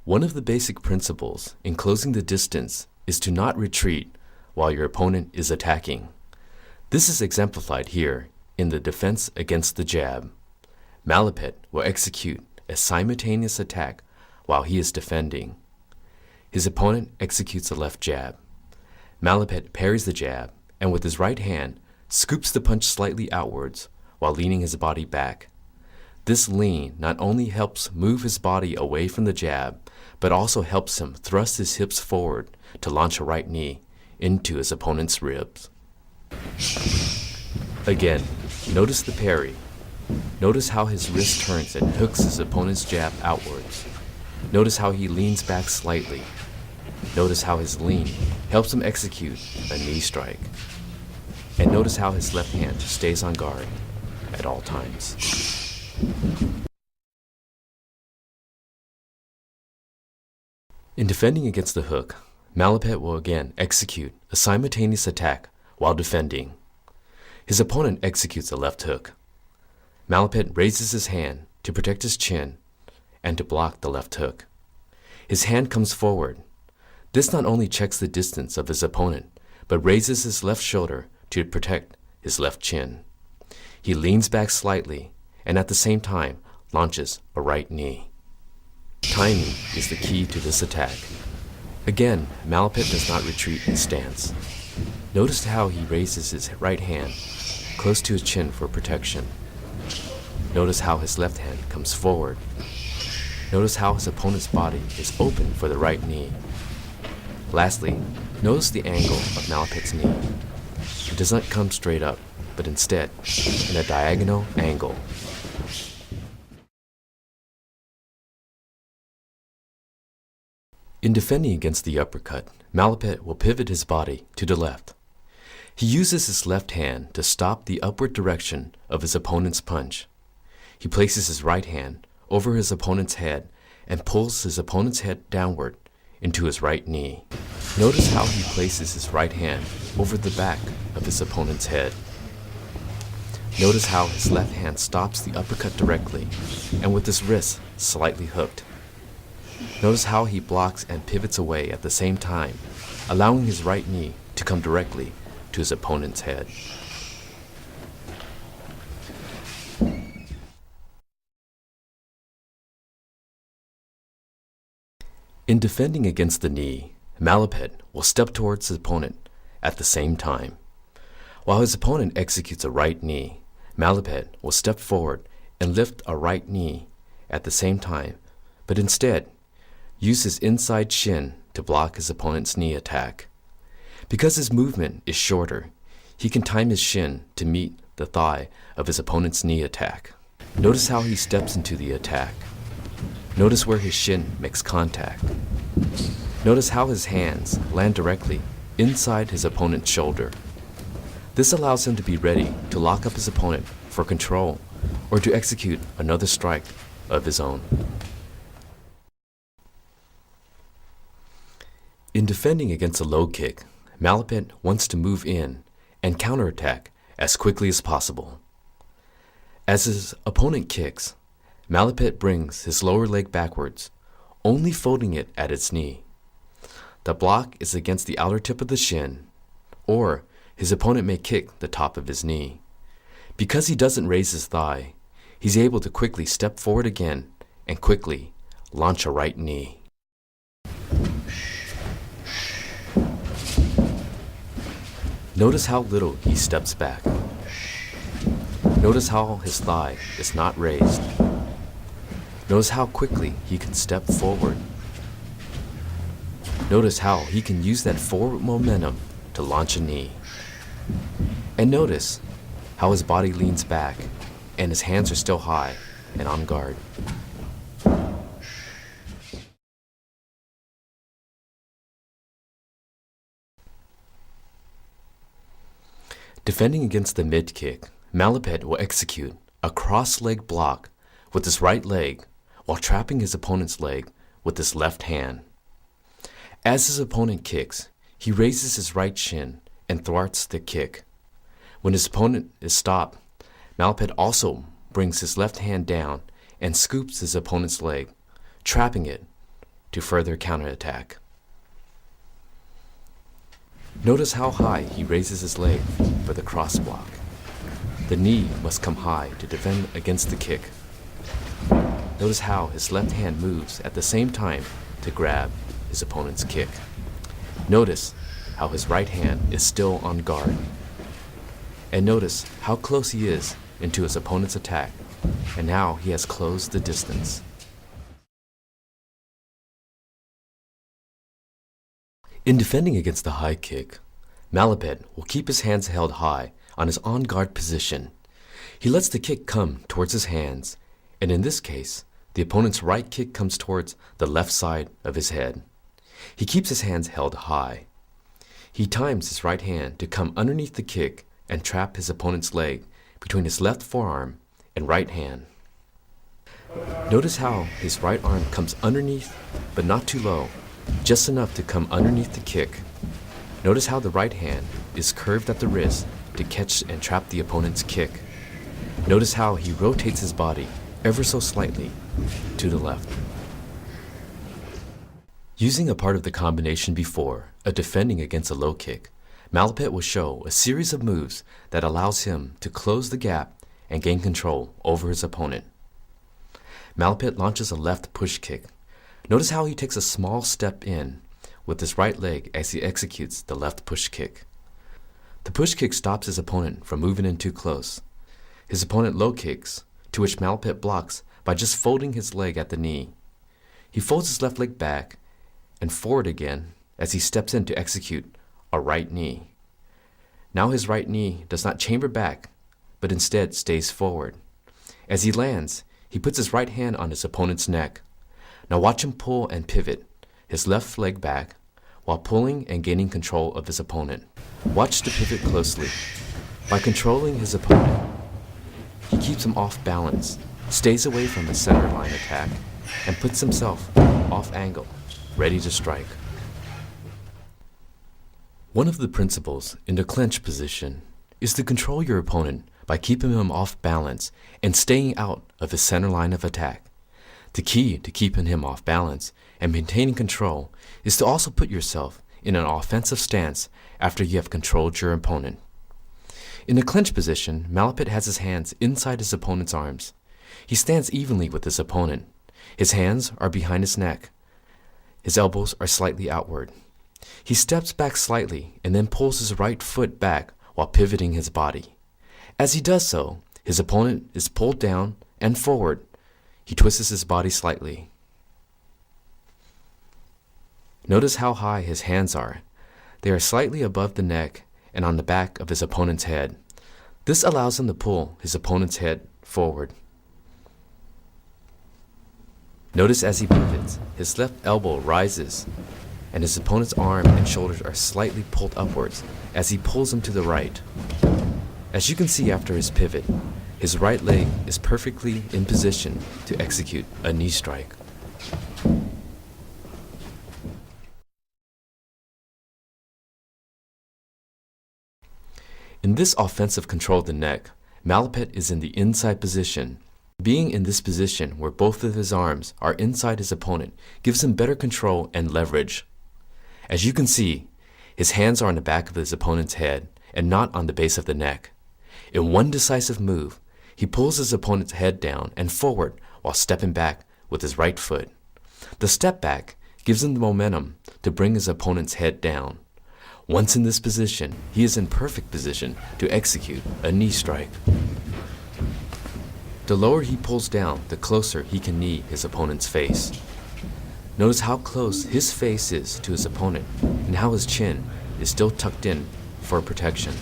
One of the basic principles in closing the distance is to not retreat while your opponent is attacking. This is exemplified here in the defense against the jab. Malapit will execute a simultaneous attack while he is defending. His opponent executes a left jab. Malapit parries the jab and with his right hand scoops the punch slightly outwards while leaning his body back. This lean not only helps move his body away from the jab, but also helps him thrust his hips forward to launch a right knee into his opponent's ribs. Again, notice the parry. Notice how his wrist turns and hooks his opponent's jab outwards. Notice how he leans back slightly. Notice how his lean helps him execute a knee strike. And notice how his left hand stays on guard at all times. In defending against the hook, Malapit will again execute a simultaneous attack while defending. His opponent executes a left hook. Malapit raises his hand to protect his chin and to block the left hook. His hand comes forward. This not only checks the distance of his opponent, but raises his left shoulder to protect his left chin. He leans back slightly and at the same time launches a right knee. Timing is the key to this attack. Again, Malapit does not retreat in stance. Notice how he raises his right hand close to his chin for protection. Notice how his left hand comes forward. Notice how his opponent's body is open for the right knee. Lastly, notice the angle of Malapit's knee. It does not come straight up, but instead in a diagonal angle. In defending against the uppercut, Malapit will pivot his body to the left. He uses his left hand to stop the upward direction of his opponent's punch. He places his right hand over his opponent's head and pulls his opponent's head downward into his right knee. Notice how he places his right hand over the back of his opponent's head. Notice how his left hand stops the uppercut directly and with his wrist slightly hooked. Notice how he blocks and pivots away at the same time, allowing his right knee to come directly to his opponent's head. In defending against the knee, Malapit will step towards his opponent at the same time. While his opponent executes a right knee, Malapit will step forward and lift a right knee at the same time, but instead use his inside shin to block his opponent's knee attack. Because his movement is shorter, he can time his shin to meet the thigh of his opponent's knee attack. Notice how he steps into the attack. Notice where his shin makes contact. Notice how his hands land directly inside his opponent's shoulder. This allows him to be ready to lock up his opponent for control or to execute another strike of his own. In defending against a low kick, Malapit wants to move in and counterattack as quickly as possible. As his opponent kicks, Malapit brings his lower leg backwards, only folding it at its knee. The block is against the outer tip of the shin, or his opponent may kick the top of his knee. Because he doesn't raise his thigh, he's able to quickly step forward again and quickly launch a right knee. Notice how little he steps back. Notice how his thigh is not raised. Notice how quickly he can step forward. Notice how he can use that forward momentum to launch a knee. And notice how his body leans back and his hands are still high and on guard. Defending against the mid-kick, Malapit will execute a cross-leg block with his right leg while trapping his opponent's leg with his left hand. As his opponent kicks, he raises his right shin and thwarts the kick. When his opponent is stopped, Malapit also brings his left hand down and scoops his opponent's leg, trapping it to further counterattack. Notice how high he raises his leg for the cross block. The knee must come high to defend against the kick. Notice how his left hand moves at the same time to grab his opponent's kick. Notice how his right hand is still on guard. And notice how close he is into his opponent's attack, and now he has closed the distance. In defending against the high kick, Malapet will keep his hands held high on his on-guard position. He lets the kick come towards his hands, and in this case, the opponent's right kick comes towards the left side of his head. He keeps his hands held high. He times his right hand to come underneath the kick and trap his opponent's leg between his left forearm and right hand. Notice how his right arm comes underneath, but not too low, just enough to come underneath the kick. Notice how the right hand is curved at the wrist to catch and trap the opponent's kick. Notice how he rotates his body ever so slightly to the left. Using a part of the combination before, a defending against a low kick, Malapet will show a series of moves that allows him to close the gap and gain control over his opponent. Malapet launches a left push kick. Notice how he takes a small step in with his right leg as he executes the left push kick. The push kick stops his opponent from moving in too close. His opponent low kicks, to which Malapet blocks by just folding his leg at the knee. He folds his left leg back and forward again as he steps in to execute a right knee. Now his right knee does not chamber back, but instead stays forward. As he lands, he puts his right hand on his opponent's neck. Now watch him pull and pivot his left leg back while pulling and gaining control of his opponent. Watch the pivot closely. By controlling his opponent, he keeps him off balance, stays away from the center line attack, and puts himself off angle, ready to strike. One of the principles in the clinch position is to control your opponent by keeping him off balance and staying out of his center line of attack. The key to keeping him off balance and maintaining control is to also put yourself in an offensive stance after you have controlled your opponent. In the clinch position, Malapet has his hands inside his opponent's arms. He stands evenly with his opponent. His hands are behind his neck. His elbows are slightly outward. He steps back slightly and then pulls his right foot back while pivoting his body. As he does so, his opponent is pulled down and forward. He twists his body slightly. Notice how high his hands are. They are slightly above the neck and on the back of his opponent's head. This allows him to pull his opponent's head forward. Notice as he pivots, his left elbow rises and his opponent's arm and shoulders are slightly pulled upwards as he pulls him to the right. As you can see after his pivot, his right leg is perfectly in position to execute a knee strike. In this offensive control of the neck, Malapet is in the inside position. Being in this position where both of his arms are inside his opponent gives him better control and leverage. As you can see, his hands are on the back of his opponent's head and not on the base of the neck. In one decisive move, he pulls his opponent's head down and forward while stepping back with his right foot. The step back gives him the momentum to bring his opponent's head down. Once in this position, he is in perfect position to execute a knee strike. The lower he pulls down, the closer he can knee his opponent's face. Notice how close his face is to his opponent and how his chin is still tucked in for protection.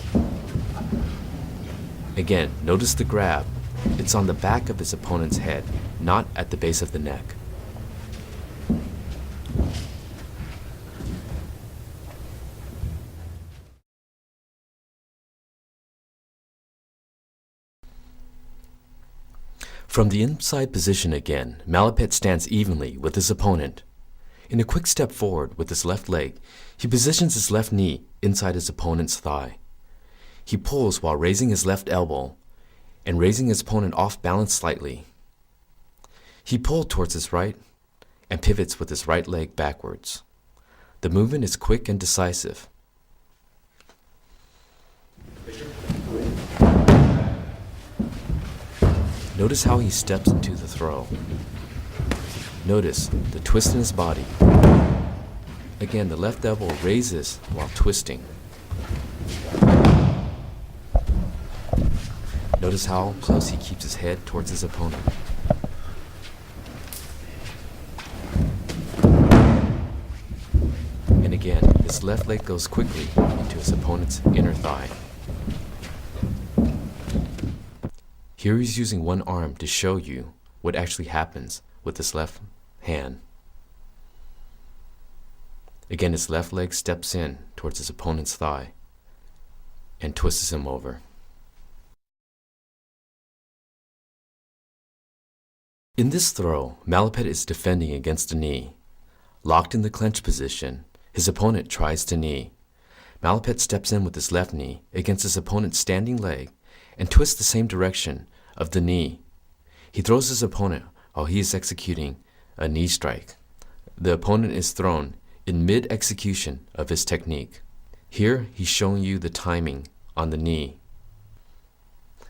Again, notice the grab. It's on the back of his opponent's head, not at the base of the neck. From the inside position again, Malapet stands evenly with his opponent. In a quick step forward with his left leg, he positions his left knee inside his opponent's thigh. He pulls while raising his left elbow and raising his opponent off balance slightly. He pulled towards his right and pivots with his right leg backwards. The movement is quick and decisive. Notice how he steps into the throw. Notice the twist in his body. Again, the left elbow raises while twisting. Notice how close he keeps his head towards his opponent. And again, his left leg goes quickly into his opponent's inner thigh. Here he's using one arm to show you what actually happens with his left hand. Again, his left leg steps in towards his opponent's thigh and twists him over. In this throw, Malapet is defending against a knee. Locked in the clinch position, his opponent tries to knee. Malapet steps in with his left knee against his opponent's standing leg and twists the same direction of the knee. He throws his opponent while he is executing a knee strike. The opponent is thrown in mid-execution of his technique. Here, he's showing you the timing on the knee.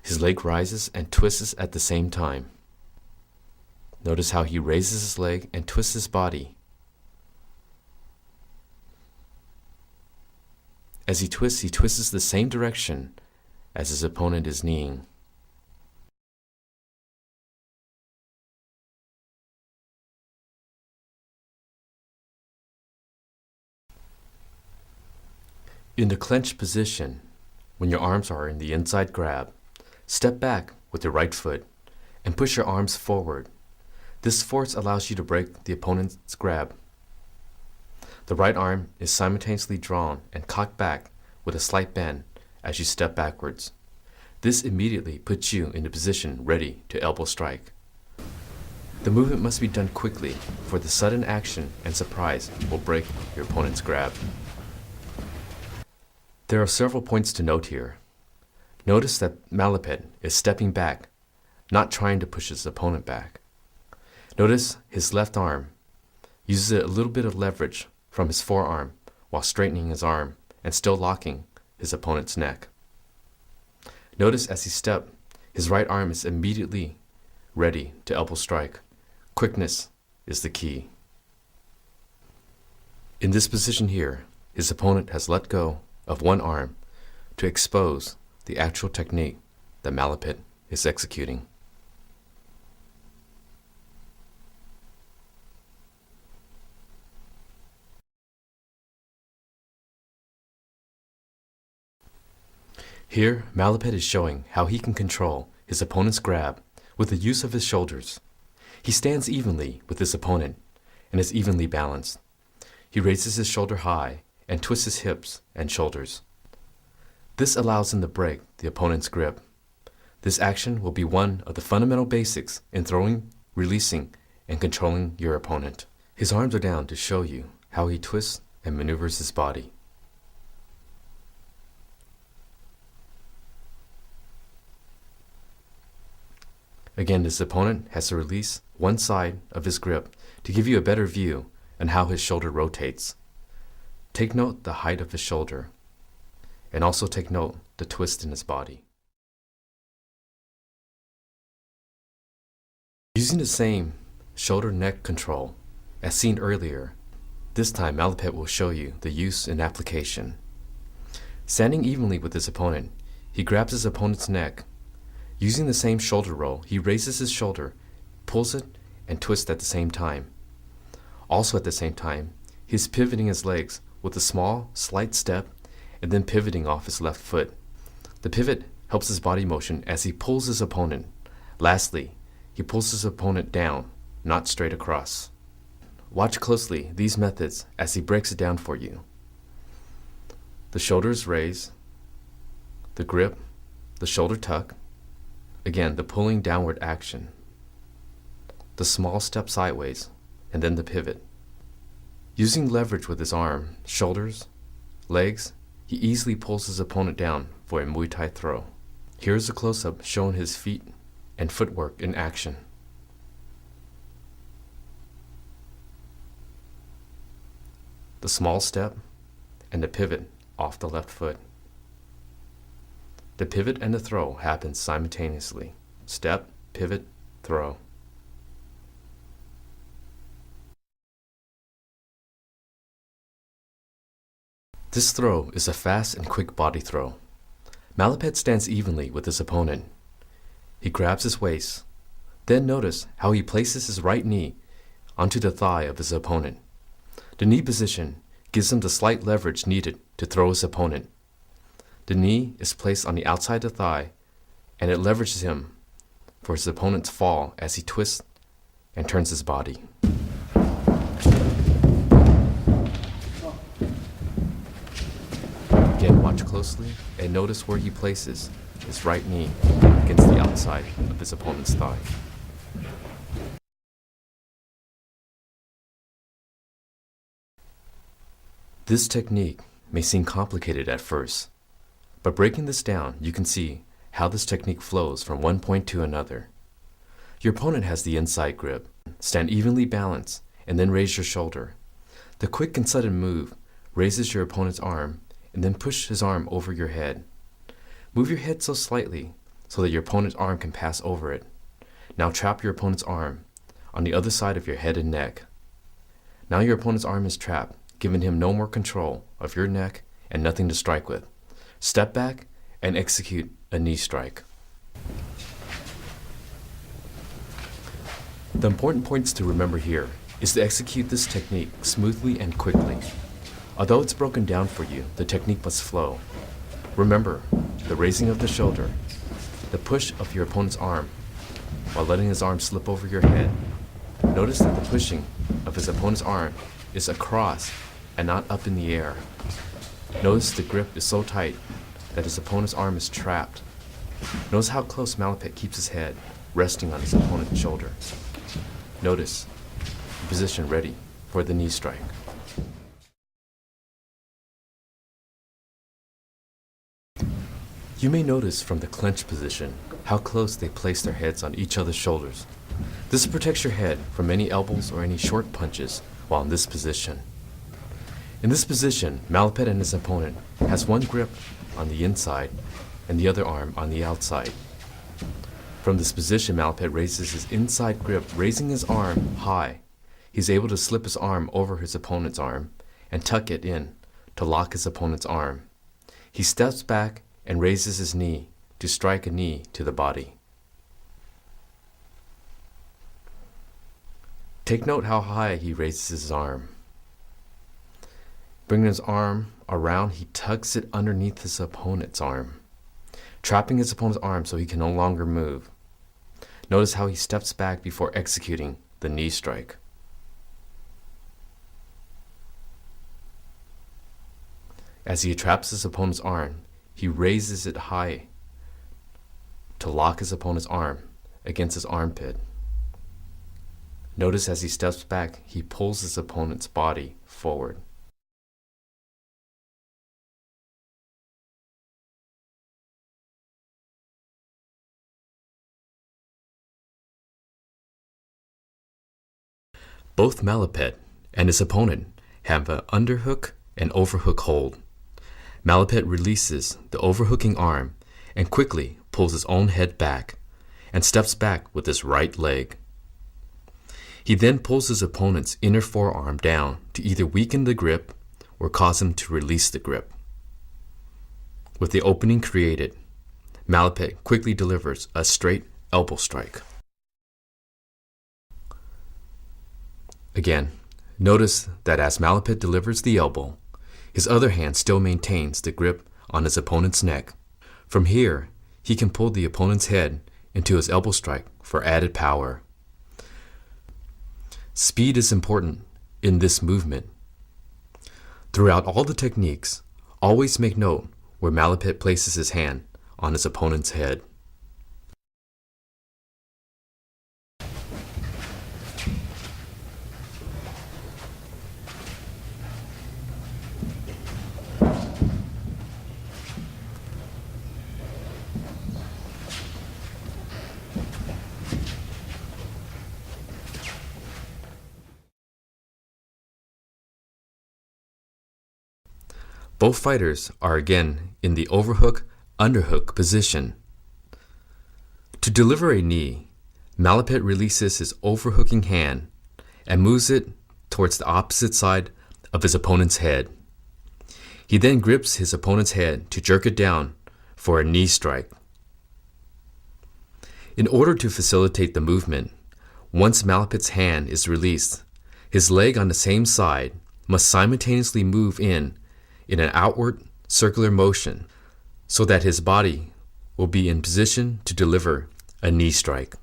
His leg rises and twists at the same time. Notice how he raises his leg and twists his body. As he twists the same direction as his opponent is kneeing. In the clench position, when your arms are in the inside grab, step back with your right foot and push your arms forward. This force allows you to break the opponent's grab. The right arm is simultaneously drawn and cocked back with a slight bend as you step backwards. This immediately puts you in a position ready to elbow strike. The movement must be done quickly, for the sudden action and surprise will break your opponent's grab. There are several points to note here. Notice that Malapet is stepping back, not trying to push his opponent back. Notice his left arm uses a little bit of leverage from his forearm while straightening his arm and still locking his opponent's neck. Notice as he steps, his right arm is immediately ready to elbow strike. Quickness is the key. In this position here, his opponent has let go of one arm to expose the actual technique that Malapet is executing. Here, Malapet is showing how he can control his opponent's grab with the use of his shoulders. He stands evenly with his opponent and is evenly balanced. He raises his shoulder high and twists his hips and shoulders. This allows him to break the opponent's grip. This action will be one of the fundamental basics in throwing, releasing, and controlling your opponent. His arms are down to show you how he twists and maneuvers his body. Again, his opponent has to release one side of his grip to give you a better view on how his shoulder rotates. Take note the height of his shoulder, and also take note the twist in his body. Using the same shoulder-neck control as seen earlier, this time Malapet will show you the use and application. Standing evenly with his opponent, he grabs his opponent's neck. Using the same shoulder roll, he raises his shoulder, pulls it, and twists at the same time. Also at the same time, he's pivoting his legs with a small, slight step and then pivoting off his left foot. The pivot helps his body motion as he pulls his opponent. Lastly, he pulls his opponent down, not straight across. Watch closely these methods as he breaks it down for you. The shoulders raise, the grip, the shoulder tuck, again the pulling downward action, the small step sideways, and then the pivot. Using leverage with his arm, shoulders, legs, he easily pulls his opponent down for a Muay Thai throw. Here's a close-up showing his feet and footwork in action. the small step, and the pivot off the left foot. The pivot and the throw happens simultaneously. Step, pivot, throw. This throw is a fast and quick body throw. Malapet stands evenly with his opponent. He grabs his waist. Then notice how he places his right knee onto the thigh of his opponent. The knee position gives him the slight leverage needed to throw his opponent. The knee is placed on the outside of the thigh, and it leverages him for his opponent's fall as he twists and turns his body. Again, watch closely and notice where he places his right knee against the outside of his opponent's thigh. This technique may seem complicated at first, but breaking this down, you can see how this technique flows from one point to another. Your opponent has the inside grip. Stand evenly balanced and then raise your shoulder. The quick and sudden move raises your opponent's arm and then push his arm over your head. Move your head so slightly so that your opponent's arm can pass over it. Now trap your opponent's arm on the other side of your head and neck. Now your opponent's arm is trapped, giving him no more control of your neck and nothing to strike with. Step back and execute a knee strike. The important points to remember here is to execute this technique smoothly and quickly. Although it's broken down for you, the technique must flow. Remember the raising of the shoulder, the push of your opponent's arm while letting his arm slip over your head. Notice that the pushing of his opponent's arm is across and not up in the air. Notice the grip is so tight that his opponent's arm is trapped. Notice how close Malapet keeps his head resting on his opponent's shoulder. Notice the position ready for the knee strike. You may notice from the clinch position how close they place their heads on each other's shoulders. This protects your head from any elbows or any short punches while in this position. In this position, Malapet and his opponent has one grip on the inside and the other arm on the outside. From this position, Malapet raises his inside grip, raising his arm high. He's able to slip his arm over his opponent's arm and tuck it in to lock his opponent's arm. He steps back and raises his knee to strike a knee to the body. Take note how high he raises his arm. Bringing his arm around, he tucks it underneath his opponent's arm, trapping his opponent's arm so he can no longer move. Notice how he steps back before executing the knee strike. As he traps his opponent's arm, he raises it high to lock his opponent's arm against his armpit. Notice as he steps back, he pulls his opponent's body forward. Both Malapet and his opponent have an underhook and overhook hold. Malapet releases the overhooking arm and quickly pulls his own head back and steps back with his right leg. He then pulls his opponent's inner forearm down to either weaken the grip or cause him to release the grip. With the opening created, Malapet quickly delivers a straight elbow strike. Again, notice that as Malapet delivers the elbow, his other hand still maintains the grip on his opponent's neck. From here, he can pull the opponent's head into his elbow strike for added power. Speed is important in this movement. Throughout all the techniques, always make note where Malapet places his hand on his opponent's head. Both fighters are again in the overhook, underhook position. To deliver a knee, Malapet releases his overhooking hand and moves it towards the opposite side of his opponent's head. He then grips his opponent's head to jerk it down for a knee strike. In order to facilitate the movement, once Malapet's hand is released, his leg on the same side must simultaneously move in an outward circular motion so that his body will be in position to deliver a knee strike.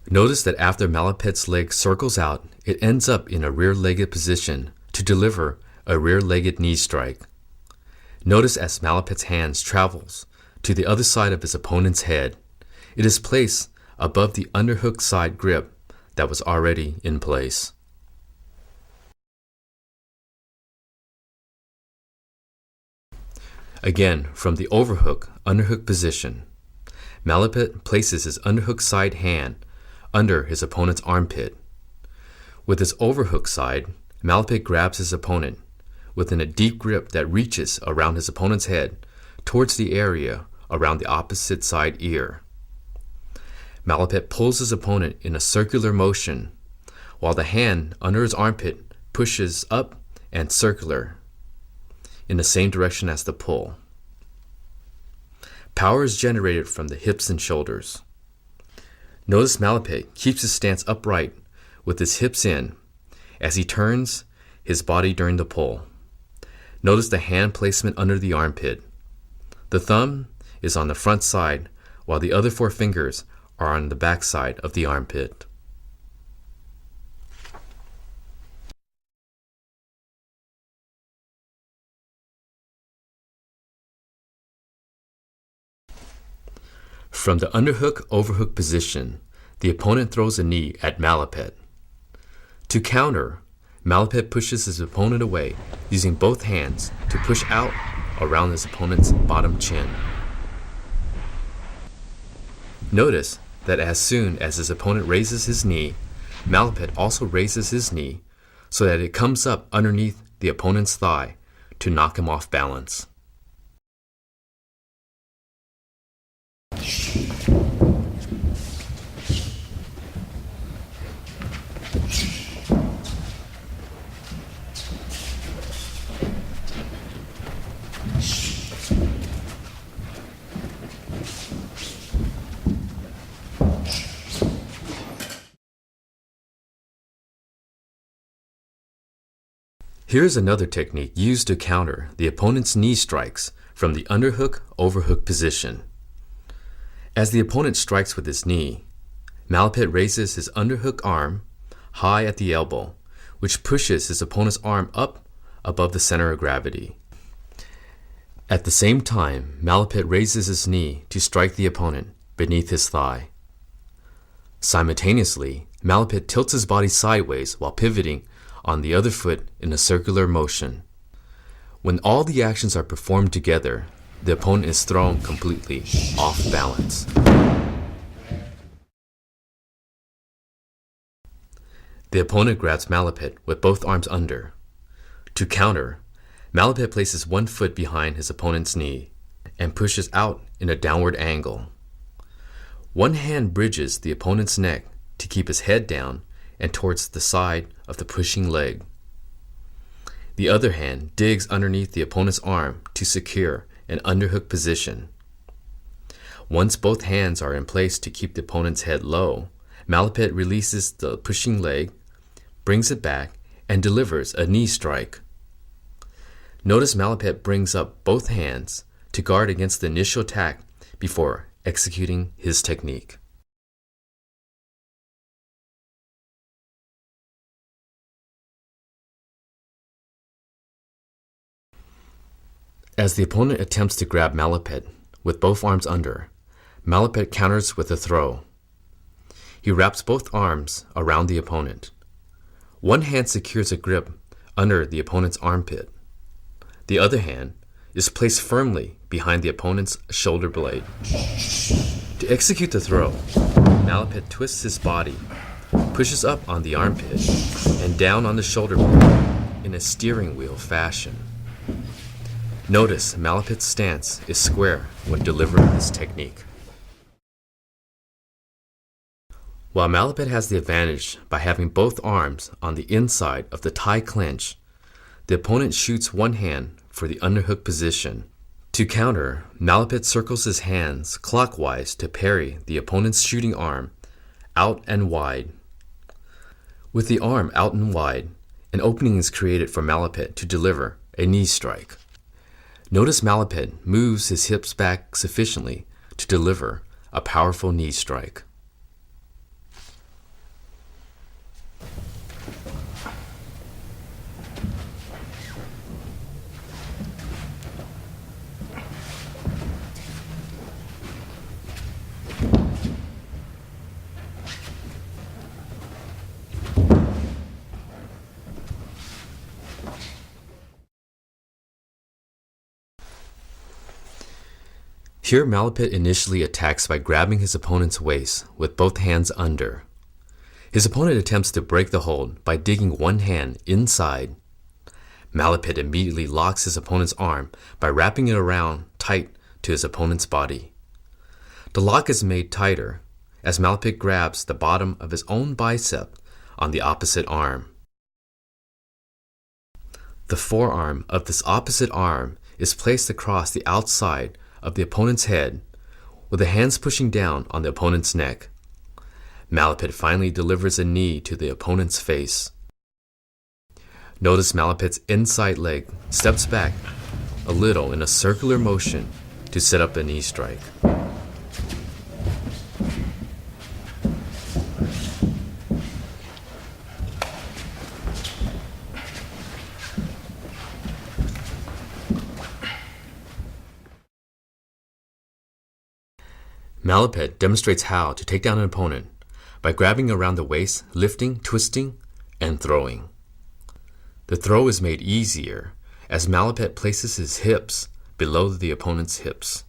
Notice that after Malapet's leg circles out, it ends up in a rear-legged position to deliver a rear-legged knee strike. Notice as Malapet's hands travels to the other side of his opponent's head, it is placed above the underhook side grip that was already in place. Again, from the overhook, underhook position, Malapet places his underhook side hand under his opponent's armpit. With his overhook side, Malapet grabs his opponent within a deep grip that reaches around his opponent's head towards the area around the opposite side ear. Malapet pulls his opponent in a circular motion, while the hand under his armpit pushes up and circular in the same direction as the pull. Power is generated from the hips and shoulders. Notice Malapet keeps his stance upright with his hips in as he turns his body during the pull. Notice the hand placement under the armpit. The thumb is on the front side, while the other four fingers are on the back side of the armpit. From the underhook-overhook position, the opponent throws a knee at Malapet. To counter, Malapet pushes his opponent away using both hands to push out around his opponent's bottom chin. Notice that as soon as his opponent raises his knee, Malapet also raises his knee so that it comes up underneath the opponent's thigh to knock him off balance. Here's another technique used to counter the opponent's knee strikes from the underhook-overhook position. As the opponent strikes with his knee, Malapet raises his underhook arm high at the elbow, which pushes his opponent's arm up above the center of gravity. At the same time, Malapet raises his knee to strike the opponent beneath his thigh. Simultaneously, Malapet tilts his body sideways while pivoting on the other foot in a circular motion. When all the actions are performed together, the opponent is thrown completely off balance. The opponent grabs Malapet with both arms under. To counter, Malapet places one foot behind his opponent's knee and pushes out in a downward angle. One hand bridges the opponent's neck to keep his head down and towards the side of the pushing leg. The other hand digs underneath the opponent's arm to secure an underhook position. Once both hands are in place to keep the opponent's head low, Malapet releases the pushing leg, brings it back, and delivers a knee strike. Notice Malapet brings up both hands to guard against the initial attack before executing his technique. As the opponent attempts to grab Malapet with both arms under, Malapet counters with a throw. He wraps both arms around the opponent. One hand secures a grip under the opponent's armpit. The other hand is placed firmly behind the opponent's shoulder blade. To execute the throw, Malapet twists his body, pushes up on the armpit and down on the shoulder blade, in a steering wheel fashion. Notice Malapit's stance is square when delivering this technique. While Malapit has the advantage by having both arms on the inside of the Thai clinch, the opponent shoots one hand for the underhook position. To counter, Malapit circles his hands clockwise to parry the opponent's shooting arm out and wide. With the arm out and wide, an opening is created for Malapit to deliver a knee strike. Notice Malapit moves his hips back sufficiently to deliver a powerful knee strike. Here, Malapit initially attacks by grabbing his opponent's waist with both hands under. His opponent attempts to break the hold by digging one hand inside. Malapit immediately locks his opponent's arm by wrapping it around tight to his opponent's body. The lock is made tighter as Malapit grabs the bottom of his own bicep on the opposite arm. The forearm of this opposite arm is placed across the outside of the opponent's head, with the hands pushing down on the opponent's neck. Malapit finally delivers a knee to the opponent's face. Notice Malapit's inside leg steps back a little in a circular motion to set up a knee strike. Malapit demonstrates how to take down an opponent by grabbing around the waist, lifting, twisting, and throwing. The throw is made easier as Malapit places his hips below the opponent's hips.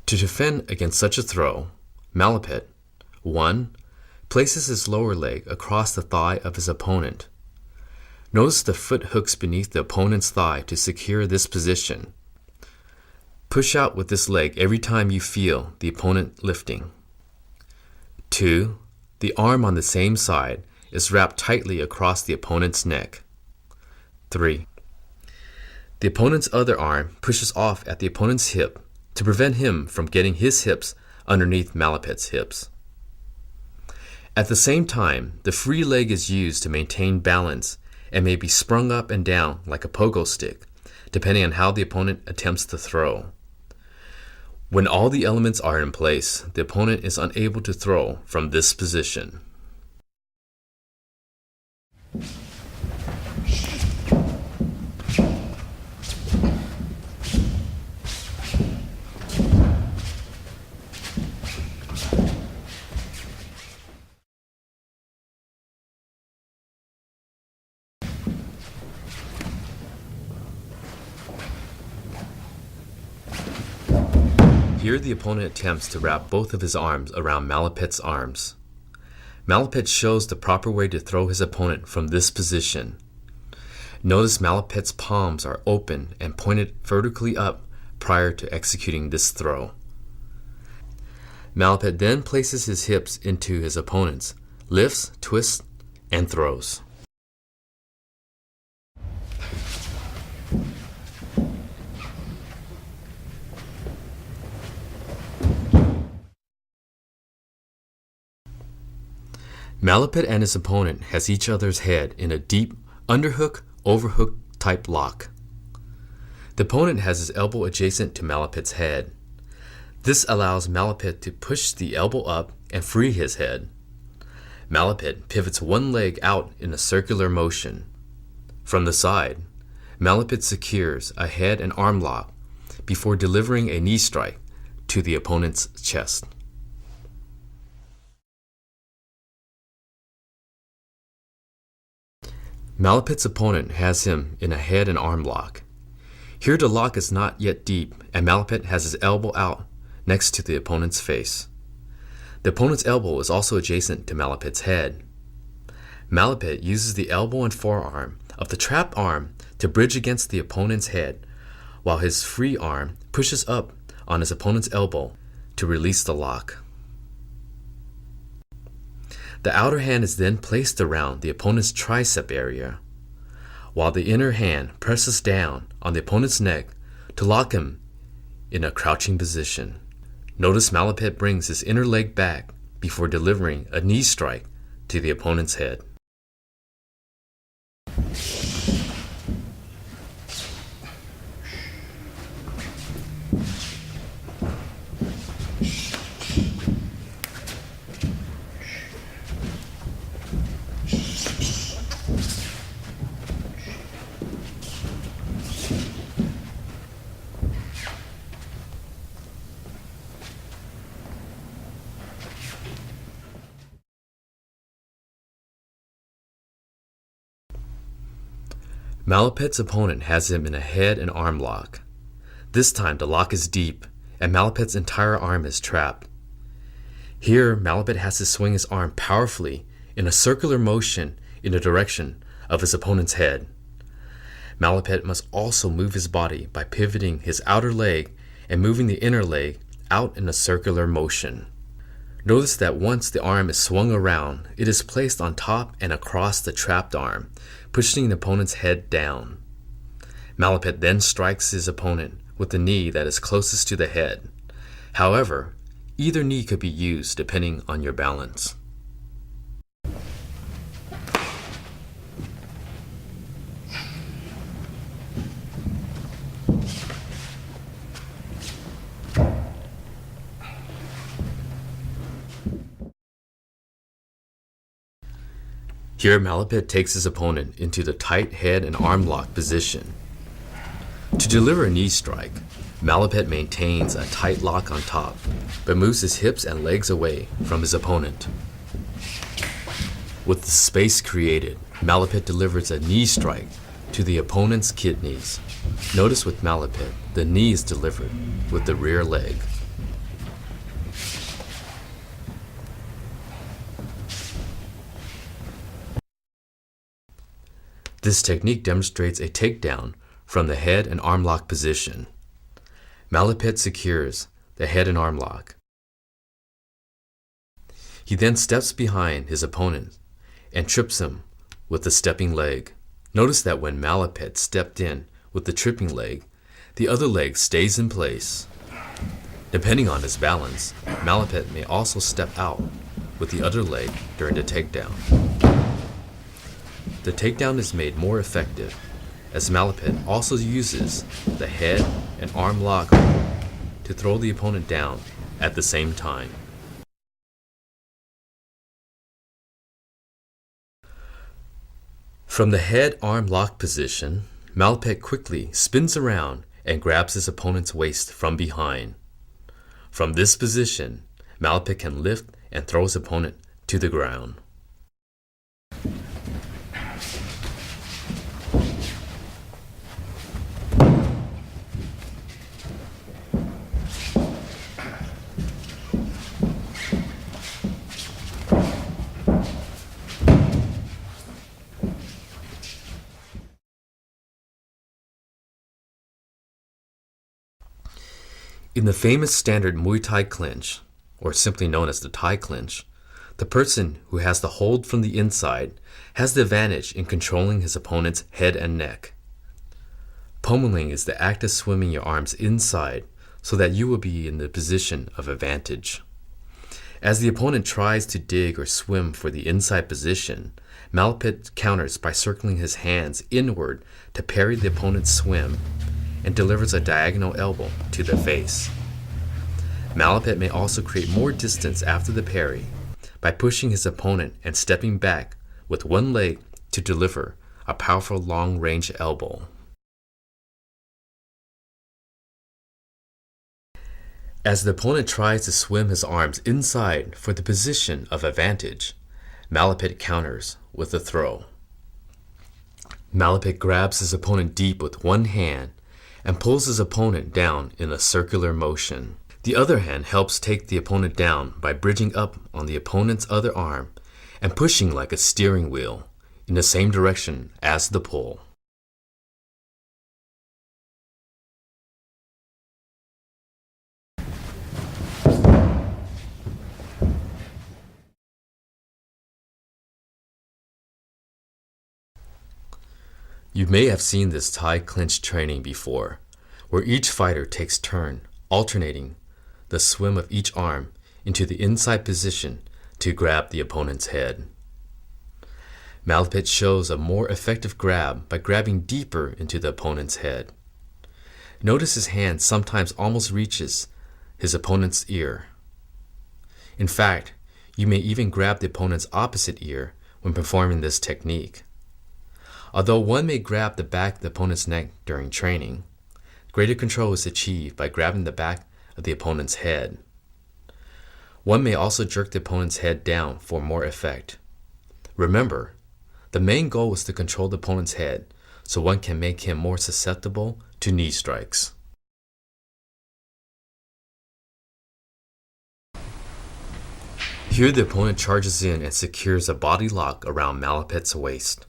To defend against such a throw, Malapit 1. Places his lower leg across the thigh of his opponent. Notice the foot hooks beneath the opponent's thigh to secure this position. Push out with this leg every time you feel the opponent lifting. 2. The arm on the same side is wrapped tightly across the opponent's neck. 3. The opponent's other arm pushes off at the opponent's hip to prevent him from getting his hips underneath Malapit's hips. At the same time, the free leg is used to maintain balance and may be sprung up and down like a pogo stick, depending on how the opponent attempts to throw. When all the elements are in place, the opponent is unable to throw from this position. Here the opponent attempts to wrap both of his arms around Malapit's arms. Malapit shows the proper way to throw his opponent from this position. Notice Malapit's palms are open and pointed vertically up prior to executing this throw. Malapit then places his hips into his opponent's, lifts, twists, and throws. Malapit and his opponent has each other's head in a deep underhook, overhook type lock. The opponent has his elbow adjacent to Malapit's head. This allows Malapit to push the elbow up and free his head. Malapit pivots one leg out in a circular motion. From the side, Malapit secures a head and arm lock before delivering a knee strike to the opponent's chest. Malapit's opponent has him in a head and arm lock. Here the lock is not yet deep and Malapit has his elbow out next to the opponent's face. The opponent's elbow is also adjacent to Malapit's head. Malapet uses the elbow and forearm of the trapped arm to bridge against the opponent's head, while his free arm pushes up on his opponent's elbow to release the lock. The outer hand is then placed around the opponent's tricep area, while the inner hand presses down on the opponent's neck to lock him in a crouching position. Notice Malapet brings his inner leg back before delivering a knee strike to the opponent's head. Malapet's opponent has him in a head and arm lock. This time the lock is deep and Malapet's entire arm is trapped. Here, Malapet has to swing his arm powerfully in a circular motion in the direction of his opponent's head. Malapet must also move his body by pivoting his outer leg and moving the inner leg out in a circular motion. Notice that once the arm is swung around, it is placed on top and across the trapped arm, pushing the opponent's head down. Malapet then strikes his opponent with the knee that is closest to the head. However, either knee could be used depending on your balance. Here, Malapet takes his opponent into the tight head and arm lock position. To deliver a knee strike, Malapet maintains a tight lock on top, but moves his hips and legs away from his opponent. With the space created, Malapet delivers a knee strike to the opponent's kidneys. Notice with Malapet, the knee is delivered with the rear leg. This technique demonstrates a takedown from the head and arm lock position. Malapet secures the head and arm lock. He then steps behind his opponent and trips him with the stepping leg. Notice that when Malapet stepped in with the tripping leg, the other leg stays in place. Depending on his balance, Malapet may also step out with the other leg during the takedown. The takedown is made more effective as Malapet also uses the head and arm lock to throw the opponent down at the same time. From the head-arm lock position, Malapet quickly spins around and grabs his opponent's waist from behind. From this position, Malapet can lift and throw his opponent to the ground. In the famous standard Muay Thai clinch, or simply known as the Thai clinch, the person who has the hold from the inside has the advantage in controlling his opponent's head and neck. Pummeling is the act of swimming your arms inside so that you will be in the position of advantage. As the opponent tries to dig or swim for the inside position, Malapet counters by circling his hands inward to parry the opponent's swim and delivers a diagonal elbow to the face. Malapet may also create more distance after the parry by pushing his opponent and stepping back with one leg to deliver a powerful long-range elbow. As the opponent tries to swim his arms inside for the position of advantage, Malapet counters with a throw. Malapet grabs his opponent deep with one hand and pulls his opponent down in a circular motion. The other hand helps take the opponent down by bridging up on the opponent's other arm and pushing like a steering wheel in the same direction as the pull. You may have seen this Thai clinch training before, where each fighter takes turn alternating the swim of each arm into the inside position to grab the opponent's head. Malapit shows a more effective grab by grabbing deeper into the opponent's head. Notice his hand sometimes almost reaches his opponent's ear. In fact, you may even grab the opponent's opposite ear when performing this technique. Although one may grab the back of the opponent's neck during training, greater control is achieved by grabbing the back of the opponent's head. One may also jerk the opponent's head down for more effect. Remember, the main goal is to control the opponent's head so one can make him more susceptible to knee strikes. Here the opponent charges in and secures a body lock around Malapit's waist.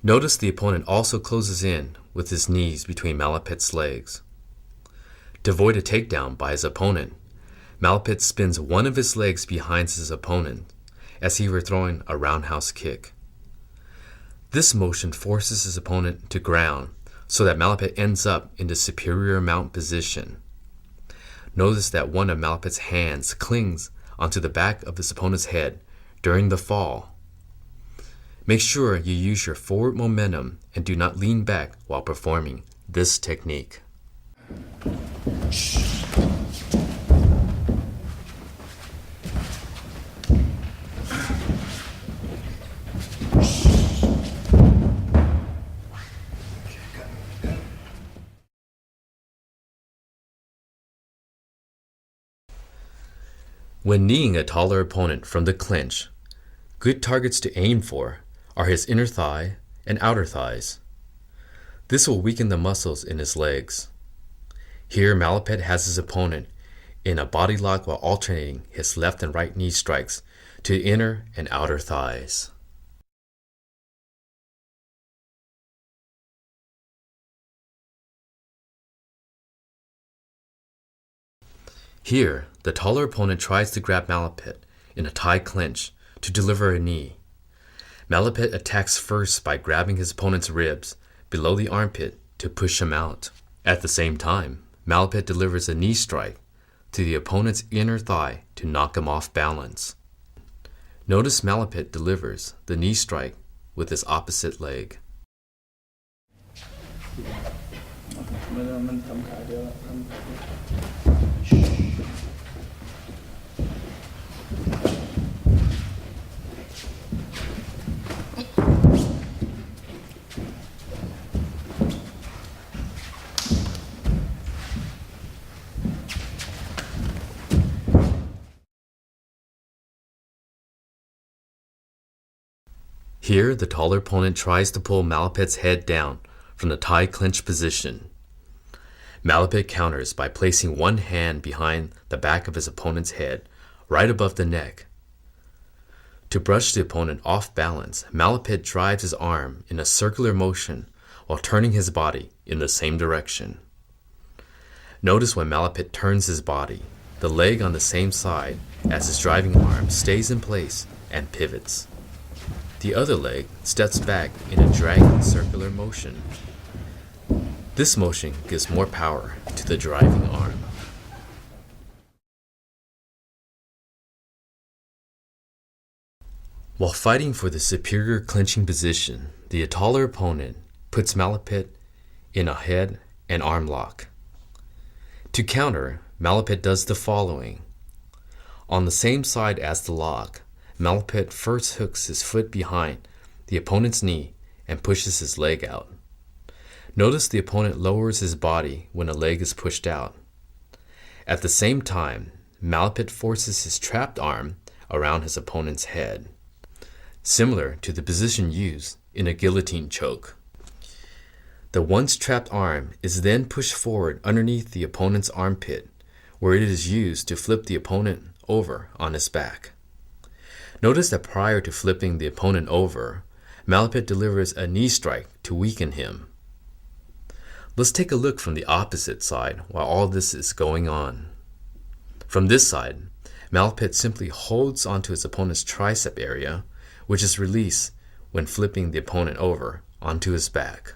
Notice the opponent also closes in with his knees between Malapit's legs. To avoid a takedown by his opponent, Malapit spins one of his legs behind his opponent as he were throwing a roundhouse kick. This motion forces his opponent to ground so that Malapit ends up in the superior mount position. Notice that one of Malapit's hands clings onto the back of his opponent's head during the fall. Make sure you use your forward momentum and do not lean back while performing this technique. When kneeing a taller opponent from the clinch, good targets to aim for are his inner thigh and outer thighs. This will weaken the muscles in his legs. Here Malapit has his opponent in a body lock while alternating his left and right knee strikes to the inner and outer thighs. Here, the taller opponent tries to grab Malapit in a Thai clinch to deliver a knee. Malapit attacks first by grabbing his opponent's ribs below the armpit to push him out. At the same time, Malapit delivers a knee strike to the opponent's inner thigh to knock him off balance. Notice Malapit delivers the knee strike with his opposite leg. Here, the taller opponent tries to pull Malapit's head down from the Thai clinch position. Malapit counters by placing one hand behind the back of his opponent's head, right above the neck. To brush the opponent off balance, Malapit drives his arm in a circular motion while turning his body in the same direction. Notice when Malapit turns his body, the leg on the same side as his driving arm stays in place and pivots. The other leg steps back in a dragging circular motion. This motion gives more power to the driving arm. While fighting for the superior clinching position, the taller opponent puts Malapit in a head and arm lock. To counter, Malapit does the following. On the same side as the lock, Malapit first hooks his foot behind the opponent's knee and pushes his leg out. Notice the opponent lowers his body when a leg is pushed out. At the same time, Malapit forces his trapped arm around his opponent's head, similar to the position used in a guillotine choke. The once trapped arm is then pushed forward underneath the opponent's armpit, where it is used to flip the opponent over on his back. Notice that prior to flipping the opponent over, Malapet delivers a knee strike to weaken him. Let's take a look from the opposite side while all this is going on. From this side, Malapet simply holds onto his opponent's tricep area, which is released when flipping the opponent over onto his back.